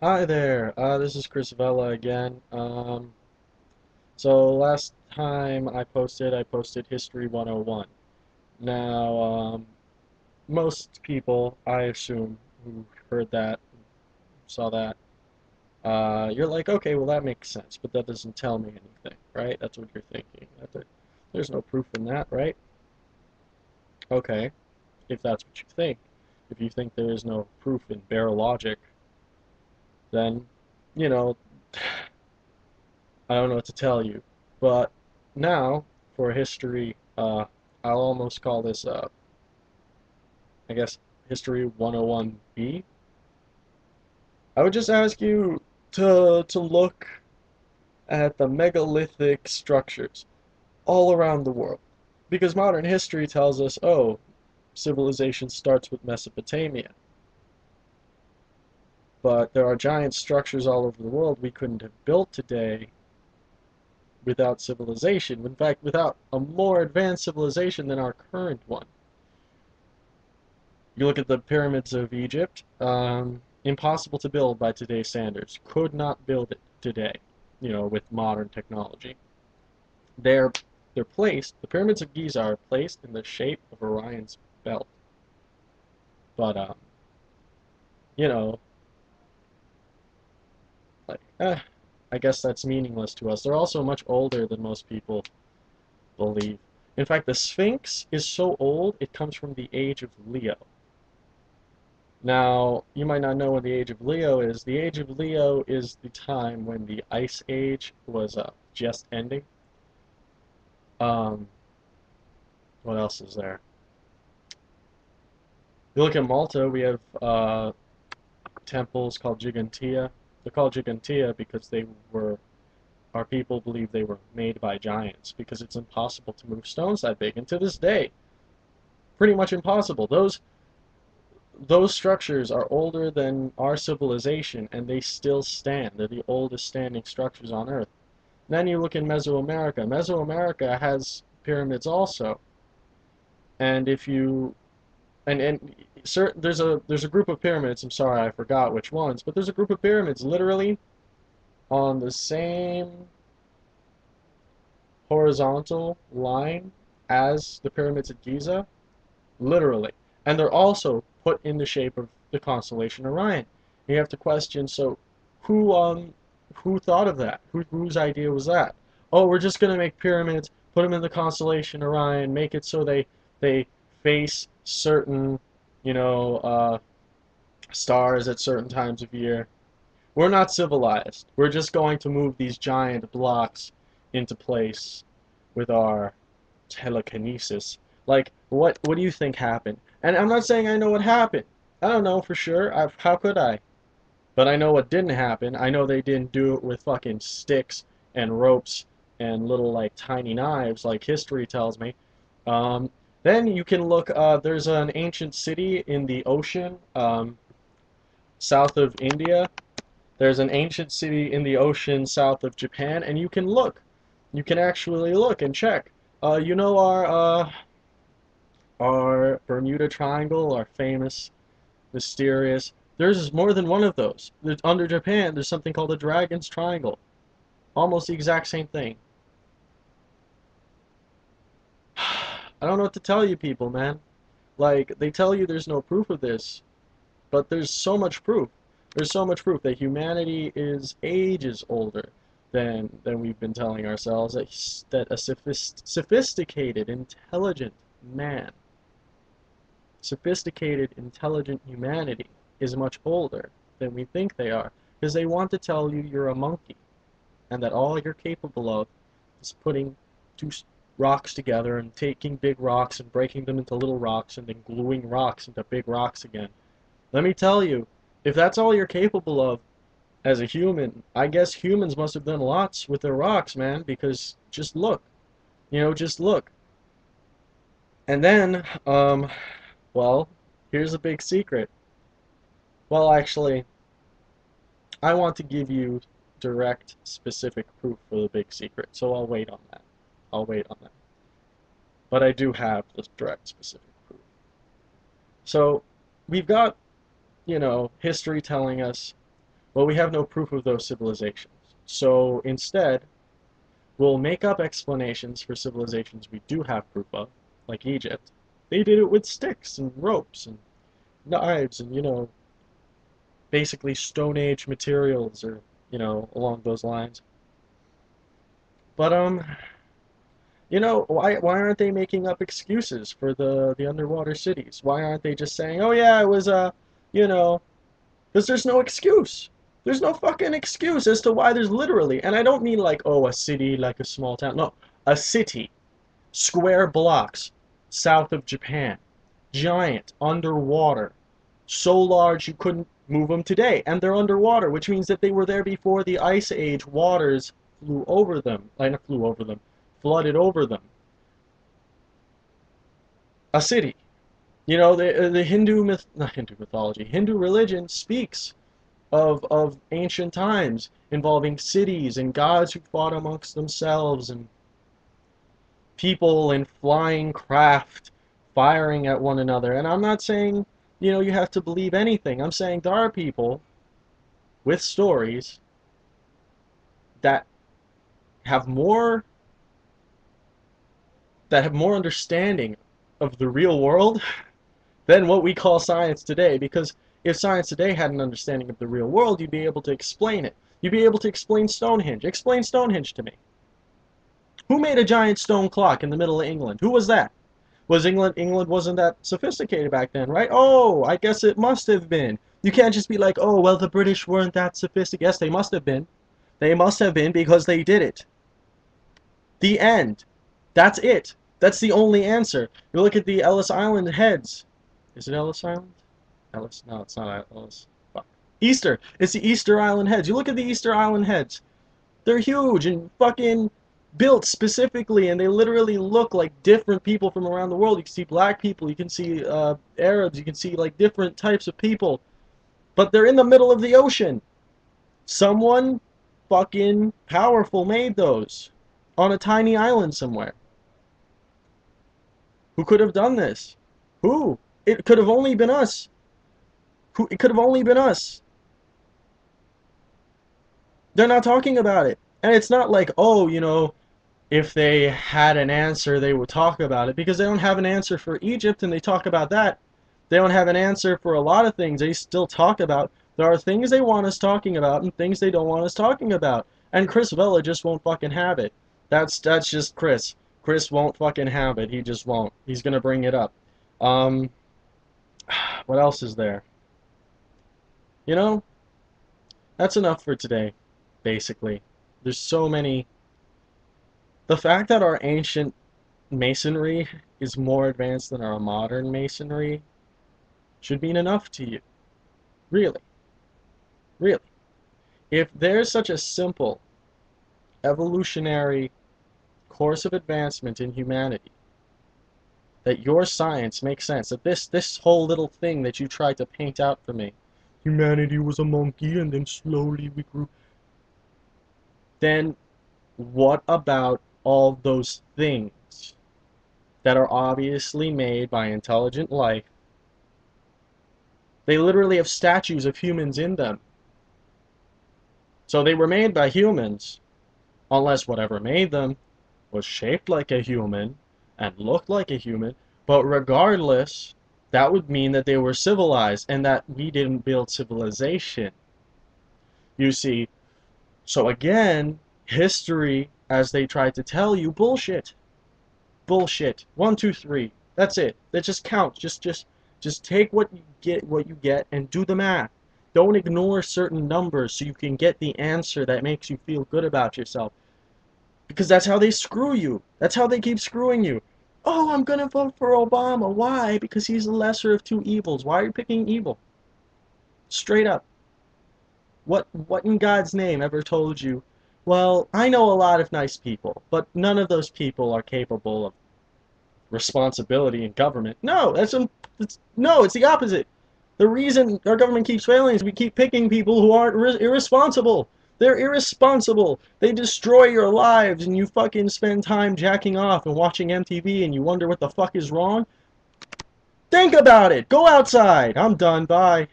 Hi there, this is Chris Vella again. So last time I posted History 101. Now, most people, I assume, who heard that, saw that, you're like, okay, well that makes sense, but that doesn't tell me anything, right? That's what you're thinking. There's no proof in that, right? Okay, if that's what you think. If you think there is no proof in bare logic, then, you know, I don't know what to tell you. But now, for history, I'll almost call this, I guess, History 101B. I would just ask you to look at the megalithic structures all around the world. Because modern history tells us, oh, civilization starts with Mesopotamia. But there are giant structures all over the world we couldn't have built today without civilization. In fact, without a more advanced civilization than our current one. You look at the pyramids of Egypt, impossible to build by today's standards. Could not build it today, with modern technology. They're they're placed. The pyramids of Giza are placed in the shape of Orion's belt. But you know, like, I guess that's meaningless to us. They're also much older than most people believe. In fact, the Sphinx is so old it comes from the age of Leo. Now, you might not know when the age of Leo is. The age of Leo is the time when the Ice Age was just ending. Um, what else is there? You look at Malta, we have temples called Gigantea. They're called Gigantea because our people believe they were made by giants because it's impossible to move stones that big. And to this day, pretty much impossible. Those structures are older than our civilization and they still stand. They're the oldest standing structures on Earth. Then you look in Mesoamerica. Mesoamerica has pyramids also. And if you and there's a group of pyramids, I'm sorry I forgot which ones, but there's a group of pyramids literally on the same horizontal line as the pyramids at Giza, literally. And they're also put in the shape of the constellation Orion. You have to question, so who um who thought of that? Whose idea was that? Oh, we're just gonna make pyramids, put them in the constellation Orion, make it so they face certain, you know, stars at certain times of year. We're not civilized. We're just going to move these giant blocks into place with our telekinesis. Like, what do you think happened? And I'm not saying I know what happened. I don't know for sure. How could I? But I know what didn't happen. I know they didn't do it with fucking sticks and ropes and little like tiny knives like history tells me. Um, then you can look. There's an ancient city in the ocean south of India. There's an ancient city in the ocean south of Japan, and you can look. You can actually look and check. You know our Bermuda Triangle, our famous, mysterious. There's more than one of those. Under Japan, there's something called the Dragon's Triangle. Almost the exact same thing. I don't know what to tell you people, man. Like, they tell you there's no proof of this, but there's so much proof. There's so much proof that humanity is ages older than we've been telling ourselves. That a sophisticated, intelligent man, sophisticated, intelligent humanity is much older than we think they are. Because they want to tell you you're a monkey and that all you're capable of is putting two rocks together and taking big rocks and breaking them into little rocks and then gluing rocks into big rocks again. Let me tell you, if that's all you're capable of as a human, I guess humans must have done lots with their rocks, man, because just look. Just look. And then, well, here's a big secret. Well, actually, I want to give you direct, specific proof for the big secret, so I'll wait on that. I'll wait on that. But I do have the direct, specific proof. So, we've got, history telling us, Well, we have no proof of those civilizations. So instead, we'll make up explanations for civilizations we do have proof of, like Egypt. They did it with sticks and ropes and knives and, basically Stone Age materials or, along those lines. But, why aren't they making up excuses for the underwater cities? Why aren't they just saying, oh yeah, it was, you know, because there's no excuse. There's no fucking excuse as to why there's literally, and I don't mean like, oh, a city like a small town. No, a city, square blocks south of Japan, giant, underwater, so large you couldn't move them today, and they're underwater, which means that they were there before the Ice Age waters flew over them, like not flew over them, flooded over them. A city. The Hindu myth, not Hindu mythology, Hindu religion speaks of ancient times involving cities and gods who fought amongst themselves and people in flying craft firing at one another. And I'm not saying, you have to believe anything. I'm saying there are people with stories that have more understanding of the real world than what we call science today. Because if science today had an understanding of the real world, you'd be able to explain it. You'd be able to explain Stonehenge. Explain Stonehenge to me. Who made a giant stone clock in the middle of England? Who was that? Was England wasn't that sophisticated back then, right? Oh, I guess it must have been. You can't just be like, oh, well, the British weren't that sophisticated. Yes, they must have been. They must have been because they did it. The end. That's it. That's the only answer. You look at the Ellis Island heads. Is it Ellis Island? Ellis? No, it's not Ellis. Fuck. Easter. It's the Easter Island heads. You look at the Easter Island heads. They're huge and fucking built specifically, and they literally look like different people from around the world. You can see black people, you can see Arabs, you can see like different types of people, but they're in the middle of the ocean. Someone fucking powerful made those on a tiny island somewhere. Who could have done this? Who? It could have only been us. Who? It could have only been us. They're not talking about it. And it's not like, oh, if they had an answer, they would talk about it, because they don't have an answer for Egypt, and they talk about that. They don't have an answer for a lot of things they still talk about. There are things they want us talking about and things they don't want us talking about. And Chris Vela just won't fucking have it. That's just Chris. Chris won't fucking have it. He just won't. He's gonna bring it up. Um, what else is there? You know, that's enough for today, basically. There's so many. The fact that our ancient masonry is more advanced than our modern masonry should mean enough to you. Really. Really. If there's such a simple evolutionary course of advancement in humanity, that your science makes sense, that this whole little thing that you tried to paint out for me, humanity was a monkey and then slowly we grew, then what about all those things that are obviously made by intelligent life? They literally have statues of humans in them. So they were made by humans, unless whatever made them was shaped like a human and looked like a human. But regardless, that would mean that they were civilized and that we didn't build civilization. You see, so again, history, as they tried to tell you, bullshit. Bullshit. 1, 2, 3. That's it. That just counts. Just take what you get and do the math. Don't ignore certain numbers so you can get the answer that makes you feel good about yourself. Because that's how they screw you. That's how they keep screwing you. Oh, I'm gonna vote for Obama. Why? Because he's the lesser of two evils. Why are you picking evil? Straight up. What in God's name ever told you, well, I know a lot of nice people, but none of those people are capable of responsibility in government? No, no, it's the opposite. The reason our government keeps failing is we keep picking people who aren't irresponsible. They're irresponsible. They destroy your lives, and you fucking spend time jacking off and watching MTV, and you wonder what the fuck is wrong. Think about it. Go outside. I'm done. Bye.